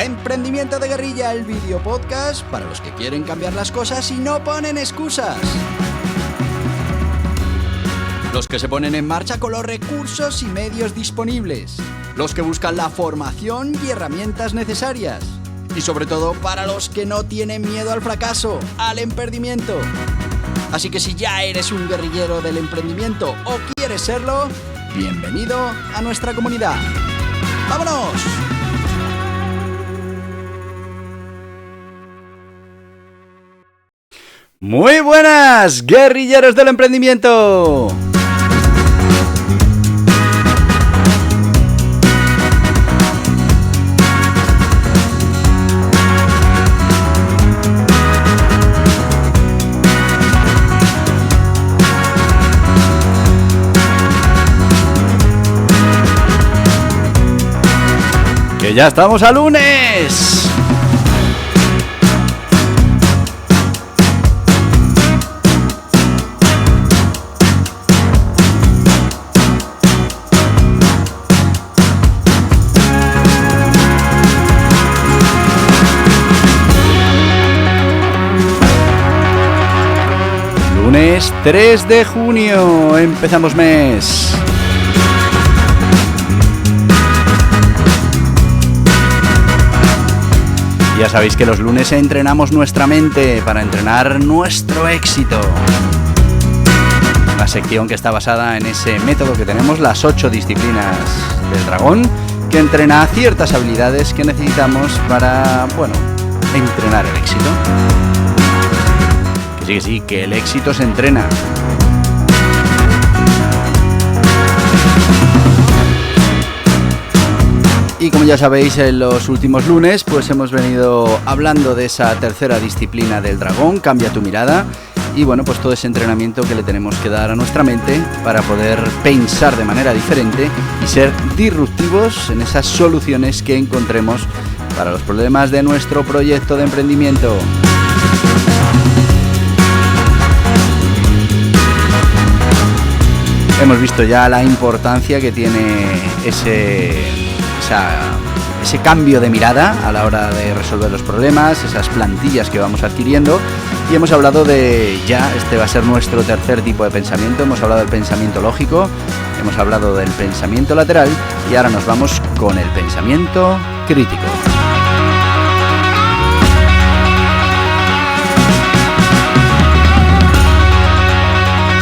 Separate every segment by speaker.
Speaker 1: Emprendimiento de Guerrilla, el video podcast para los que quieren cambiar las cosas y no ponen excusas. Los que se ponen en marcha con los recursos y medios disponibles. Los que buscan la formación y herramientas necesarias. Y sobre todo para los que no tienen miedo al fracaso, al emprendimiento. Así que si ya eres un guerrillero del emprendimiento o quieres serlo, bienvenido a nuestra comunidad. ¡Vámonos! Muy buenas, guerrilleros del emprendimiento. Que ya estamos a lunes. Lunes 3 de junio, empezamos mes. Ya sabéis que los lunes entrenamos nuestra mente para entrenar nuestro éxito. Una sección que está basada en ese método que tenemos, las 8 disciplinas del dragón, que entrena ciertas habilidades que necesitamos para, entrenar el éxito. Que sí, que el éxito se entrena. Y como ya sabéis, en los últimos lunes pues hemos venido hablando de esa tercera disciplina del dragón, cambia tu mirada, y pues todo ese entrenamiento que le tenemos que dar a nuestra mente para poder pensar de manera diferente y ser disruptivos en esas soluciones que encontremos para los problemas de nuestro proyecto de emprendimiento. Hemos visto ya la importancia que tiene ese cambio de mirada a la hora de resolver los problemas, esas plantillas que vamos adquiriendo, y hemos hablado este va a ser nuestro tercer tipo de pensamiento. Hemos hablado del pensamiento lógico, hemos hablado del pensamiento lateral y ahora nos vamos con el pensamiento crítico.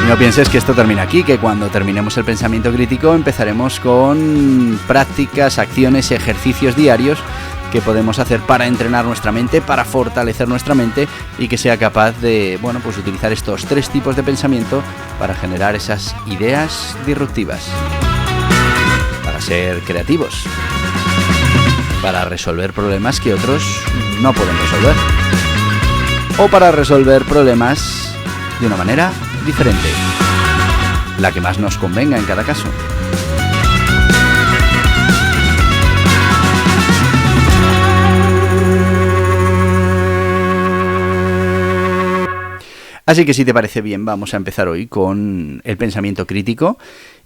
Speaker 1: Y no pienses que esto termina aquí, que cuando terminemos el pensamiento crítico empezaremos con prácticas, acciones, ejercicios diarios que podemos hacer para entrenar nuestra mente, para fortalecer nuestra mente y que sea capaz de, utilizar estos 3 tipos de pensamiento para generar esas ideas disruptivas, para ser creativos, para resolver problemas que otros no pueden resolver, o para resolver problemas de una manera diferente, la que más nos convenga en cada caso. Así que si te parece bien, vamos a empezar hoy con el pensamiento crítico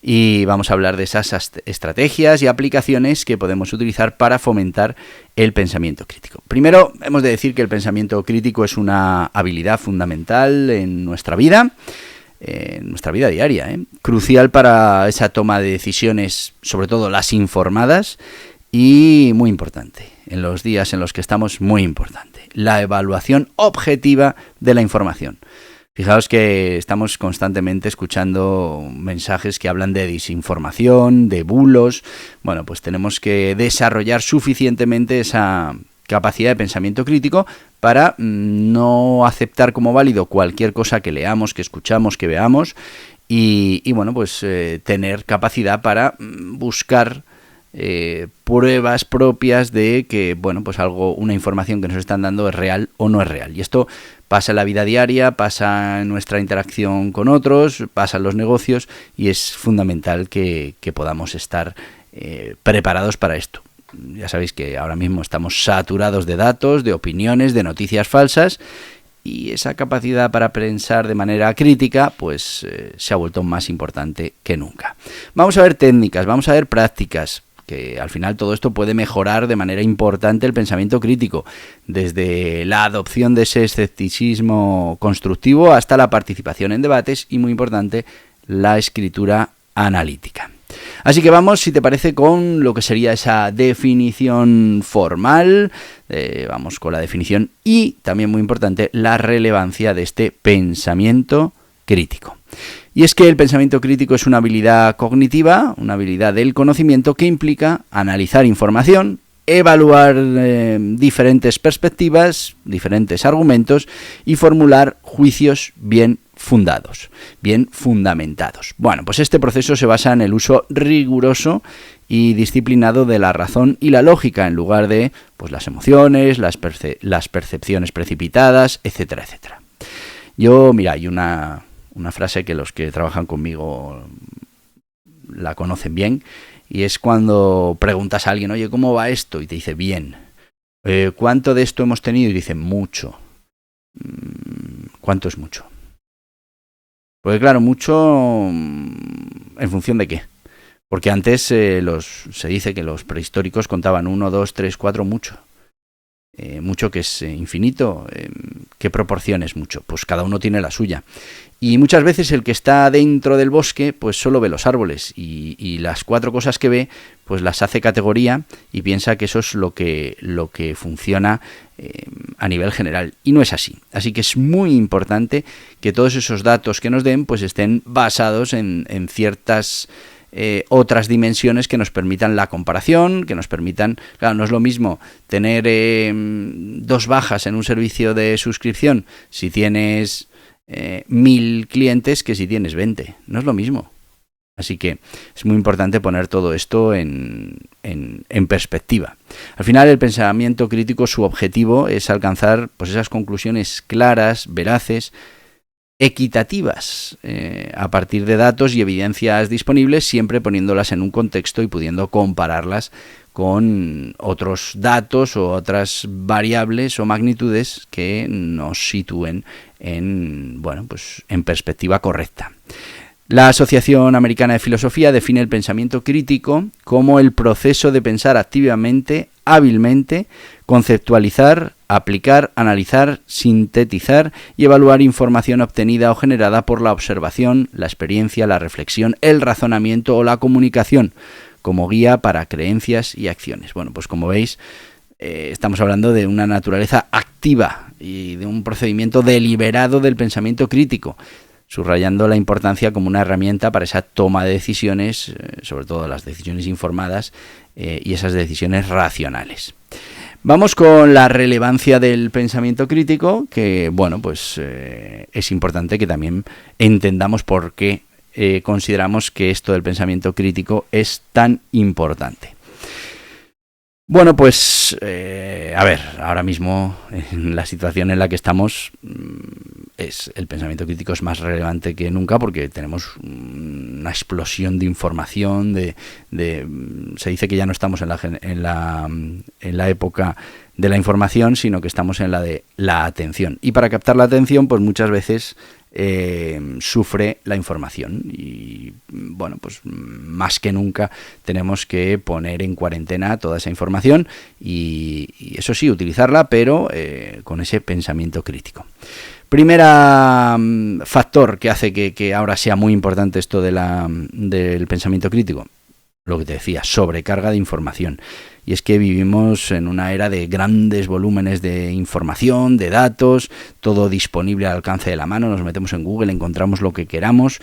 Speaker 1: y vamos a hablar de esas estrategias y aplicaciones que podemos utilizar para fomentar el pensamiento crítico. Primero, hemos de decir que el pensamiento crítico es una habilidad fundamental en nuestra vida diaria, crucial para esa toma de decisiones, sobre todo las informadas, y muy importante, en los días en los que estamos, muy importante, la evaluación objetiva de la información. Fijaos que estamos constantemente escuchando mensajes que hablan de desinformación, de bulos. Pues tenemos que desarrollar suficientemente esa capacidad de pensamiento crítico para no aceptar como válido cualquier cosa que leamos, que escuchamos, que veamos y tener capacidad para buscar pruebas propias de que una información que nos están dando es real o no es real. Y esto pasa en la vida diaria, pasa en nuestra interacción con otros, pasa en los negocios, y es fundamental que podamos estar preparados para esto. Ya sabéis que ahora mismo estamos saturados de datos, de opiniones, de noticias falsas, y esa capacidad para pensar de manera crítica se ha vuelto más importante que nunca. Vamos a ver técnicas, vamos a ver prácticas que al final todo esto puede mejorar de manera importante el pensamiento crítico, desde la adopción de ese escepticismo constructivo hasta la participación en debates y, muy importante, la escritura analítica. Así que vamos, si te parece, con lo que sería esa definición formal. Vamos con la definición y, también muy importante, la relevancia de este pensamiento crítico. Y es que el pensamiento crítico es una habilidad cognitiva, una habilidad del conocimiento que implica analizar información, evaluar diferentes perspectivas, diferentes argumentos y formular juicios bien fundados, bien fundamentados. Bueno, pues este proceso se basa en el uso riguroso y disciplinado de la razón y la lógica en lugar de pues, las emociones, las percepciones precipitadas, etcétera, etcétera. Mira, hay una frase que los que trabajan conmigo la conocen bien, y es cuando preguntas a alguien, oye, ¿cómo va esto? Y te dice, bien. ¿Cuánto de esto hemos tenido? Y dice, mucho. ¿Cuánto es mucho? Porque claro, mucho ¿en función de qué? Porque antes se dice que los prehistóricos contaban 1, 2, 3, 4, mucho. Mucho que es infinito. ¿Qué proporción es mucho? Pues cada uno tiene la suya. Y muchas veces el que está dentro del bosque pues solo ve los árboles y las 4 cosas que ve pues las hace categoría y piensa que eso es lo que funciona a nivel general, y no es así. Así que es muy importante que todos esos datos que nos den pues estén basados en ciertas otras dimensiones que nos permitan la comparación, que nos permitan, claro, no es lo mismo tener 2 bajas en un servicio de suscripción si tienes 1000 clientes que si tienes 20, no es lo mismo. Así que es muy importante poner todo esto en perspectiva. Al final, el pensamiento crítico, su objetivo es alcanzar pues esas conclusiones claras, veraces, equitativas, a partir de datos y evidencias disponibles, siempre poniéndolas en un contexto y pudiendo compararlas con otros datos o otras variables o magnitudes que nos sitúen en perspectiva correcta. La Asociación Americana de Filosofía define el pensamiento crítico como el proceso de pensar activamente, hábilmente, conceptualizar, aplicar, analizar, sintetizar y evaluar información obtenida o generada por la observación, la experiencia, la reflexión, el razonamiento o la comunicación, como guía para creencias y acciones. Bueno, pues como veis, estamos hablando de una naturaleza activa y de un procedimiento deliberado del pensamiento crítico, subrayando la importancia como una herramienta para esa toma de decisiones, sobre todo las decisiones informadas y esas decisiones racionales. Vamos con la relevancia del pensamiento crítico, que es importante que también entendamos por qué consideramos que esto del pensamiento crítico es tan importante. Bueno, pues, ahora mismo, en la situación en la que estamos, el pensamiento crítico es más relevante que nunca porque tenemos una explosión de información, se dice que ya no estamos en la época de la información, sino que estamos en la de la atención. Y para captar la atención, pues muchas veces sufre la información y pues más que nunca tenemos que poner en cuarentena toda esa información y eso sí, utilizarla, pero con ese pensamiento crítico. Primera factor que hace que ahora sea muy importante esto del pensamiento crítico, lo que te decía, sobrecarga de información. Y es que vivimos en una era de grandes volúmenes de información, de datos, todo disponible al alcance de la mano, nos metemos en Google, encontramos lo que queramos.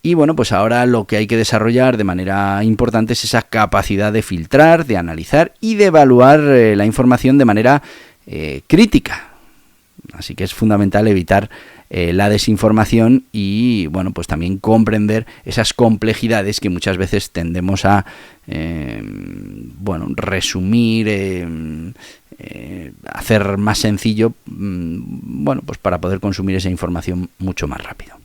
Speaker 1: Y pues ahora lo que hay que desarrollar de manera importante es esa capacidad de filtrar, de analizar y de evaluar la información de manera crítica. Así que es fundamental evitar la desinformación y pues también comprender esas complejidades que muchas veces tendemos a resumir, hacer más sencillo, pues para poder consumir esa información mucho más rápido.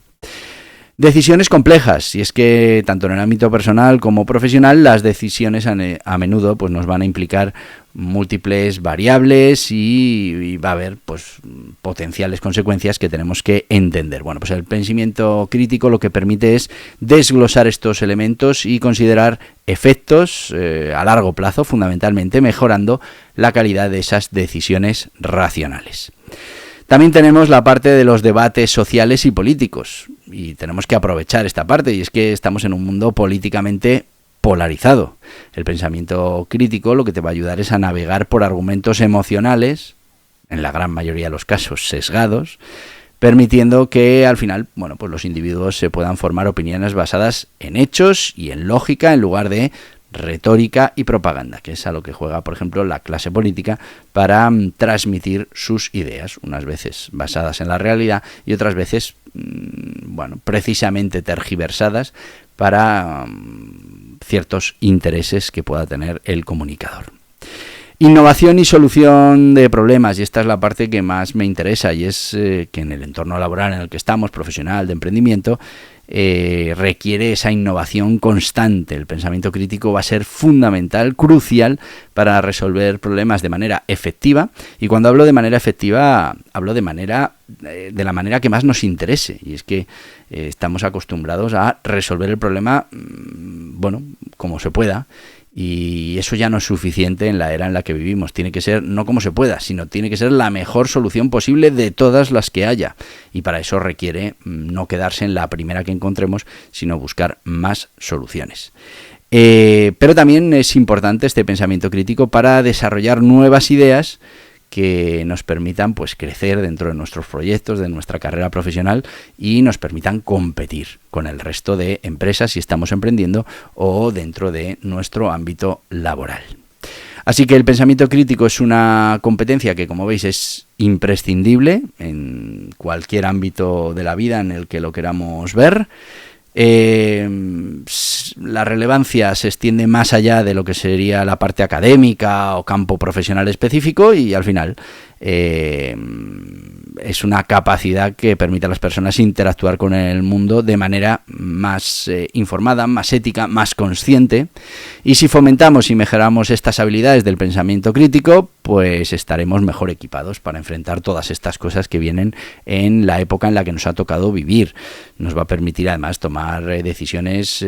Speaker 1: Decisiones complejas, y es que tanto en el ámbito personal como profesional las decisiones a menudo pues nos van a implicar múltiples variables y va a haber pues potenciales consecuencias que tenemos que entender. Bueno, pues el pensamiento crítico lo que permite es desglosar estos elementos y considerar efectos a largo plazo, fundamentalmente mejorando la calidad de esas decisiones racionales. También tenemos la parte de los debates sociales y políticos, y tenemos que aprovechar esta parte, y es que estamos en un mundo políticamente polarizado. El pensamiento crítico lo que te va a ayudar es a navegar por argumentos emocionales, en la gran mayoría de los casos sesgados, permitiendo que al final, bueno, pues los individuos se puedan formar opiniones basadas en hechos y en lógica en lugar de retórica y propaganda, que es a lo que juega, por ejemplo, la clase política para transmitir sus ideas, unas veces basadas en la realidad y otras veces, bueno, precisamente tergiversadas para ciertos intereses que pueda tener el comunicador. Innovación y solución de problemas, y esta es la parte que más me interesa, y es que en el entorno laboral en el que estamos, profesional, de emprendimiento, requiere esa innovación constante. El pensamiento crítico va a ser fundamental, crucial para resolver problemas de manera efectiva, y cuando hablo de manera efectiva hablo de la manera que más nos interese, y es que estamos acostumbrados a resolver el problema bueno, como se pueda, y eso ya no es suficiente en la era en la que vivimos. Tiene que ser no como se pueda, sino tiene que ser la mejor solución posible de todas las que haya. Y para eso requiere no quedarse en la primera que encontremos, sino buscar más soluciones. Pero también es importante este pensamiento crítico para desarrollar nuevas ideas que nos permitan pues crecer dentro de nuestros proyectos, de nuestra carrera profesional, y nos permitan competir con el resto de empresas si estamos emprendiendo o dentro de nuestro ámbito laboral. Así que el pensamiento crítico es una competencia que, como veis, es imprescindible en cualquier ámbito de la vida en el que lo queramos ver. La relevancia se extiende más allá de lo que sería la parte académica o campo profesional específico, y al final es una capacidad que permite a las personas interactuar con el mundo de manera más informada, más ética, más consciente. Y si fomentamos y mejoramos estas habilidades del pensamiento crítico, pues estaremos mejor equipados para enfrentar todas estas cosas que vienen en la época en la que nos ha tocado vivir. Nos va a permitir además tomar decisiones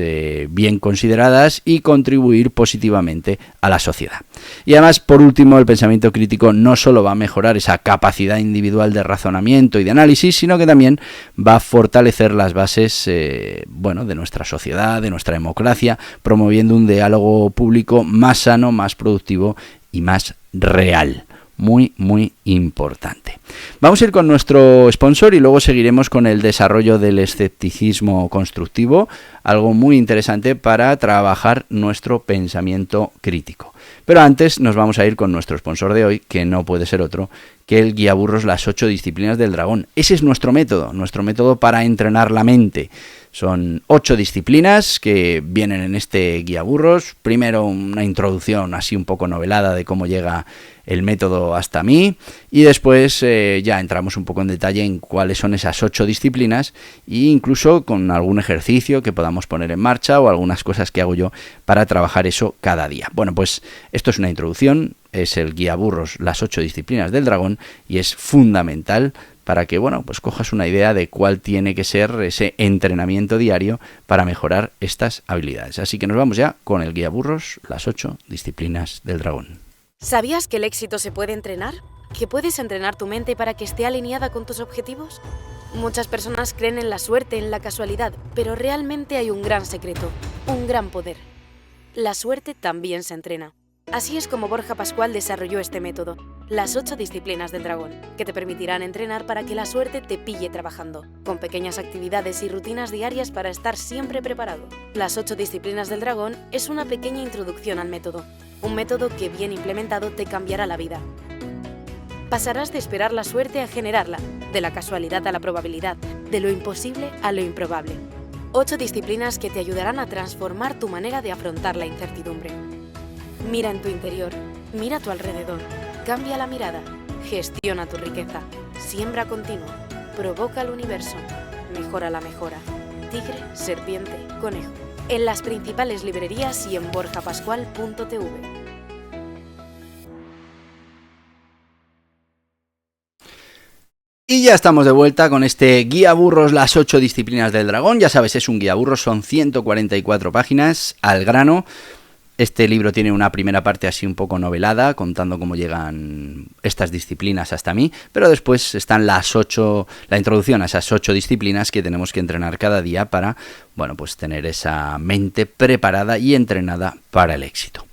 Speaker 1: bien consideradas y contribuir positivamente a la sociedad. Y además, por último, el pensamiento crítico no solo va a mejorar esa capacidad individual de razonamiento y de análisis, sino que también va a fortalecer las bases de nuestra sociedad, de nuestra democracia, promoviendo un diálogo público más sano, más productivo y más real. Muy, muy importante. Vamos a ir con nuestro sponsor y luego seguiremos con el desarrollo del escepticismo constructivo, algo muy interesante para trabajar nuestro pensamiento crítico. Pero antes nos vamos a ir con nuestro sponsor de hoy, que no puede ser otro que el Guiaburros Las 8 Disciplinas del Dragón. Ese es nuestro método para entrenar la mente. Son 8 disciplinas que vienen en este Guiaburros. Primero una introducción así un poco novelada de cómo llega el método hasta mí, y después ya entramos un poco en detalle en cuáles son esas 8 disciplinas, e incluso con algún ejercicio que podamos poner en marcha o algunas cosas que hago yo para trabajar eso cada día. Bueno, pues esto es una introducción, es el Guiaburros Las 8 Disciplinas del Dragón, y es fundamental para que, pues cojas una idea de cuál tiene que ser ese entrenamiento diario para mejorar estas habilidades. Así que nos vamos ya con el Guiaburros Las 8 Disciplinas del Dragón.
Speaker 2: ¿Sabías que el éxito se puede entrenar? ¿Que puedes entrenar tu mente para que esté alineada con tus objetivos? Muchas personas creen en la suerte, en la casualidad, pero realmente hay un gran secreto, un gran poder. La suerte también se entrena. Así es como Borja Pascual desarrolló este método, las 8 disciplinas del dragón, que te permitirán entrenar para que la suerte te pille trabajando, con pequeñas actividades y rutinas diarias para estar siempre preparado. Las 8 disciplinas del dragón es una pequeña introducción al método, un método que bien implementado te cambiará la vida. Pasarás de esperar la suerte a generarla, de la casualidad a la probabilidad, de lo imposible a lo improbable. 8 disciplinas que te ayudarán a transformar tu manera de afrontar la incertidumbre. Mira en tu interior, mira a tu alrededor, cambia la mirada, gestiona tu riqueza, siembra continua, provoca el universo, mejora la mejora. tigre, serpiente, conejo. En las principales librerías y en borjapascual.tv.
Speaker 1: Y ya estamos de vuelta con este Guía Burros, las 8 disciplinas del dragón. Ya sabes, es un guía burros, son 144 páginas, al grano. Este libro tiene una primera parte así un poco novelada, contando cómo llegan estas disciplinas hasta mí, pero después están la introducción a esas 8 disciplinas que tenemos que entrenar cada día para, bueno, pues tener esa mente preparada y entrenada para el éxito.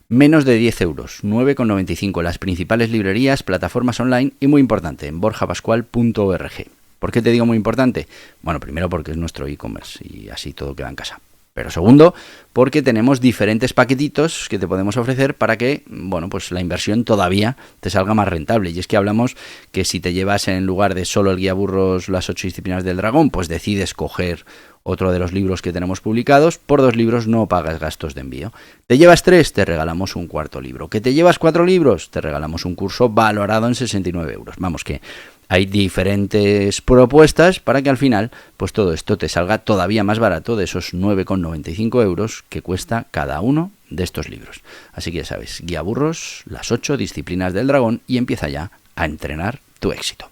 Speaker 1: Menos de 10 euros, 9,95 en las principales librerías, plataformas online y muy importante, en borjapascual.org. ¿Por qué te digo muy importante? Bueno, primero porque es nuestro e-commerce y así todo queda en casa. Pero segundo, porque tenemos diferentes paquetitos que te podemos ofrecer para que, bueno, pues la inversión todavía te salga más rentable. Y es que hablamos que si te llevas en lugar de solo el guía burros las 8 disciplinas del dragón, pues decides coger otro de los libros que tenemos publicados. Por 2 libros no pagas gastos de envío. Te llevas 3, te regalamos un cuarto libro. ¿Que te llevas 4 libros? Te regalamos un curso valorado en 69 euros. Vamos, que hay diferentes propuestas para que al final pues todo esto te salga todavía más barato de esos 9,95 euros que cuesta cada uno de estos libros. Así que ya sabes, Guía Burros, las 8 disciplinas del dragón y empieza ya a entrenar tu éxito.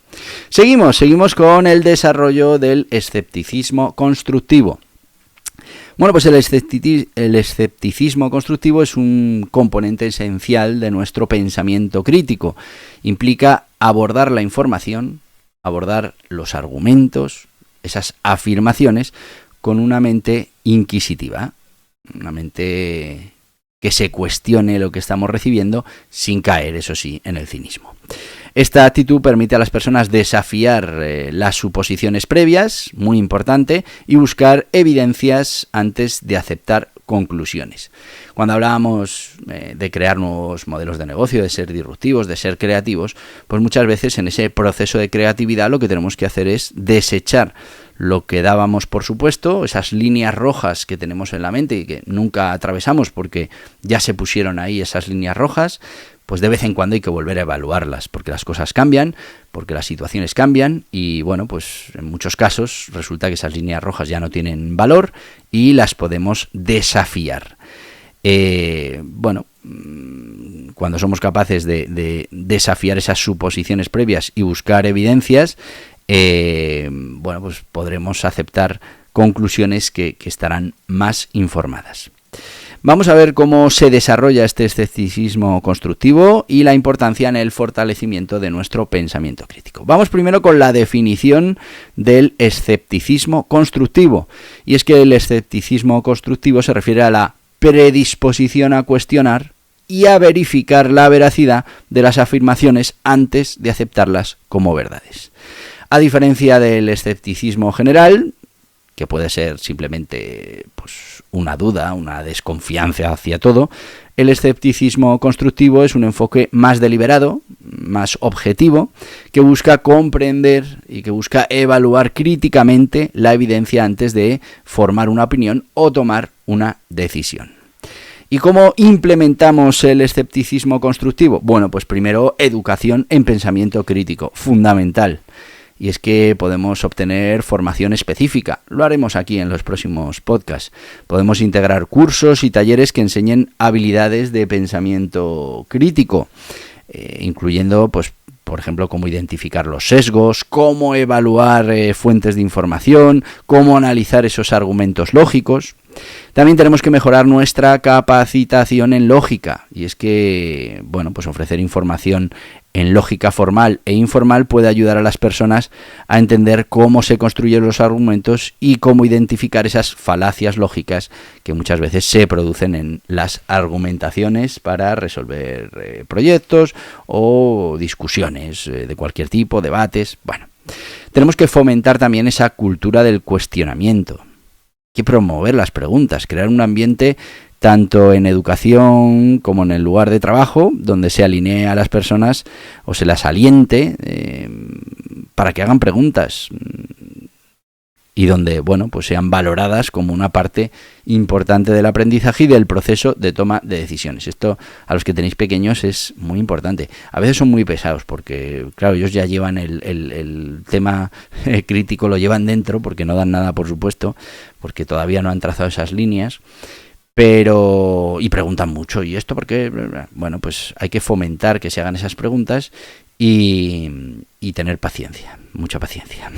Speaker 1: Seguimos con el desarrollo del escepticismo constructivo. Bueno, pues el escepticismo constructivo es un componente esencial de nuestro pensamiento crítico. Implica abordar la información, abordar los argumentos, esas afirmaciones, con una mente inquisitiva, una mente que se cuestione lo que estamos recibiendo sin caer, eso sí, en el cinismo. Esta actitud permite a las personas desafiar las suposiciones previas, muy importante, y buscar evidencias antes de aceptar conclusiones. Cuando hablábamos de crear nuevos modelos de negocio, de ser disruptivos, de ser creativos, pues muchas veces en ese proceso de creatividad lo que tenemos que hacer es desechar lo que dábamos por supuesto, esas líneas rojas que tenemos en la mente y que nunca atravesamos porque ya se pusieron ahí esas líneas rojas. Pues de vez en cuando hay que volver a evaluarlas, porque las cosas cambian, porque las situaciones cambian y bueno, pues en muchos casos resulta que esas líneas rojas ya no tienen valor y las podemos desafiar. Cuando somos capaces de desafiar esas suposiciones previas y buscar evidencias, pues podremos aceptar conclusiones que estarán más informadas. Vamos a ver cómo se desarrolla este escepticismo constructivo y la importancia en el fortalecimiento de nuestro pensamiento crítico. Vamos primero con la definición del escepticismo constructivo. Y es que el escepticismo constructivo se refiere a la predisposición a cuestionar y a verificar la veracidad de las afirmaciones antes de aceptarlas como verdades. A diferencia del escepticismo general, que puede ser simplemente pues, una duda, una desconfianza hacia todo, el escepticismo constructivo es un enfoque más deliberado, más objetivo, que busca comprender y que busca evaluar críticamente la evidencia antes de formar una opinión o tomar una decisión. ¿Y cómo implementamos el escepticismo constructivo? Bueno, pues primero educación en pensamiento crítico, fundamental. Y es que podemos obtener formación específica. Lo haremos aquí en los próximos podcasts. Podemos integrar cursos y talleres que enseñen habilidades de pensamiento crítico, incluyendo, pues, por ejemplo, cómo identificar los sesgos, cómo evaluar fuentes de información, cómo analizar esos argumentos lógicos. También tenemos que mejorar nuestra capacitación en lógica. Y es que, pues ofrecer información en lógica formal e informal puede ayudar a las personas a entender cómo se construyen los argumentos y cómo identificar esas falacias lógicas que muchas veces se producen en las argumentaciones para resolver proyectos o discusiones de cualquier tipo, debates. Tenemos que fomentar también esa cultura del cuestionamiento. Hay que promover las preguntas, crear un ambiente tanto en educación como en el lugar de trabajo, donde se alinee a las personas o se las aliente para que hagan preguntas. y donde, bueno, pues sean valoradas como una parte importante del aprendizaje y del proceso de toma de decisiones. Esto a los que tenéis pequeños es muy importante. A veces son muy pesados porque, claro, ellos ya llevan el tema crítico, lo llevan dentro porque no dan nada, por supuesto, porque todavía no han trazado esas líneas, y preguntan mucho. ¿Y esto por qué? Bueno, pues hay que fomentar que se hagan esas preguntas y tener paciencia, mucha paciencia.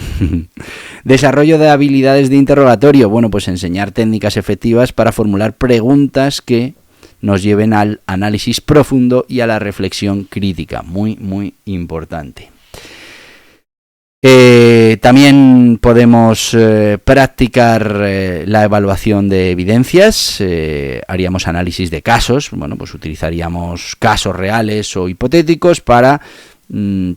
Speaker 1: Desarrollo de habilidades de interrogatorio. Bueno, pues enseñar técnicas efectivas para formular preguntas que nos lleven al análisis profundo y a la reflexión crítica. Muy, muy importante. También podemos practicar la evaluación de evidencias. Haríamos análisis de casos. Bueno, pues utilizaríamos casos reales o hipotéticos para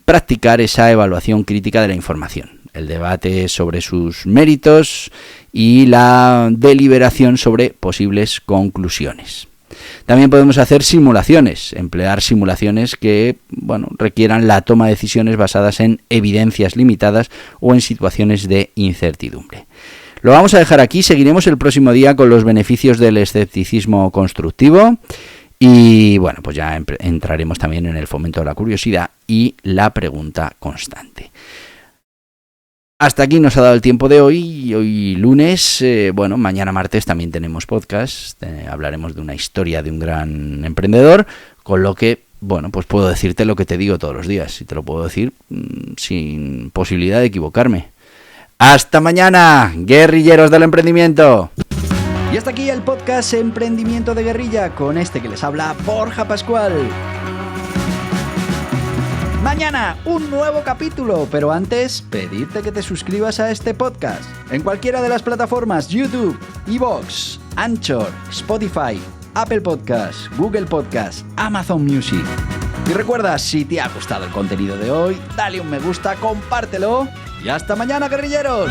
Speaker 1: practicar esa evaluación crítica de la información, el debate sobre sus méritos y la deliberación sobre posibles conclusiones. También podemos hacer simulaciones, emplear simulaciones que, bueno, requieran la toma de decisiones basadas en evidencias limitadas o en situaciones de incertidumbre. Lo vamos a dejar aquí, seguiremos el próximo día con los beneficios del escepticismo constructivo. Y bueno, pues ya entraremos también en el fomento de la curiosidad y la pregunta constante. Hasta aquí nos ha dado el tiempo de hoy lunes. Bueno, mañana martes también tenemos podcast. Hablaremos de una historia de un gran emprendedor, con lo que, bueno, pues puedo decirte lo que te digo todos los días. Y te lo puedo decir sin posibilidad de equivocarme. ¡Hasta mañana, guerrilleros del emprendimiento! Y hasta aquí el podcast Emprendimiento de Guerrilla, con este que les habla Borja Pascual. Mañana un nuevo capítulo, pero antes pedirte que te suscribas a este podcast en cualquiera de las plataformas: YouTube, iVoox, Anchor, Spotify, Apple Podcasts, Google Podcasts, Amazon Music. Y recuerda, si te ha gustado el contenido de hoy, dale un me gusta, compártelo y hasta mañana, guerrilleros.